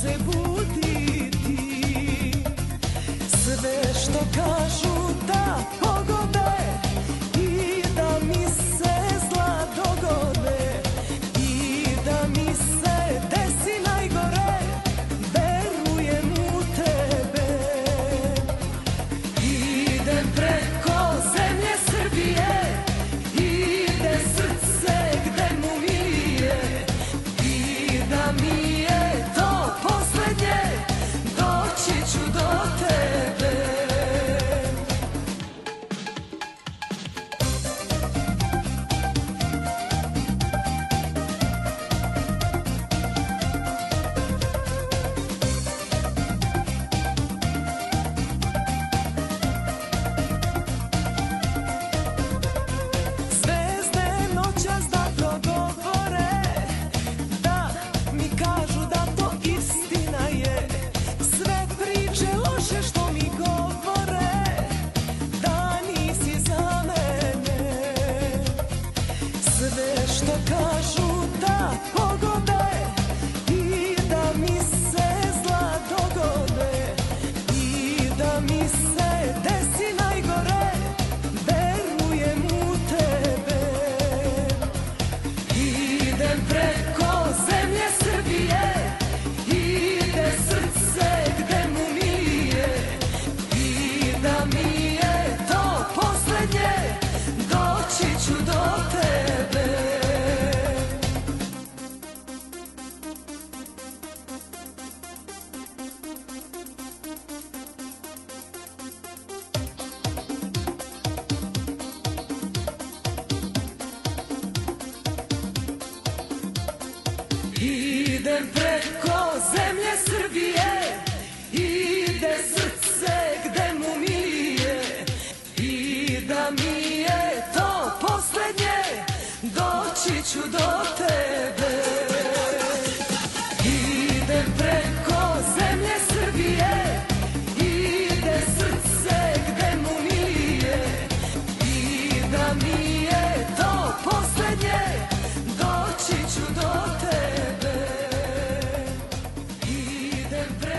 se buditi. Sve što kažu da pogode i da mi se zla dogode i da mi se desi najgore, verujem u tebe. Idem preko zemlje Srbije, ide srce gde mu milije, i da mi je to poslednje, doći ću do tebe. Zvezde noćas da progovore, da mi kažu da to istina je. Sve priče loše što mi govore, da nisi za mene. Sve što kažu da pogode i da mi se zla dogode i da mi se desi najgore, verujem u tebe. Idem preko zemlje Srbije, ide srce gde mu milije, i da mi je to poslednje, doći ću do tebe. Idem preko zemlje Srbije, ide srce gde mu milije, i da mi je to poslednje, doći ću do tebe. Idem preko zemlje Srbije, ide srce gde mu milije, i da mi je to poslednje, doći ću do tebe. Idem preko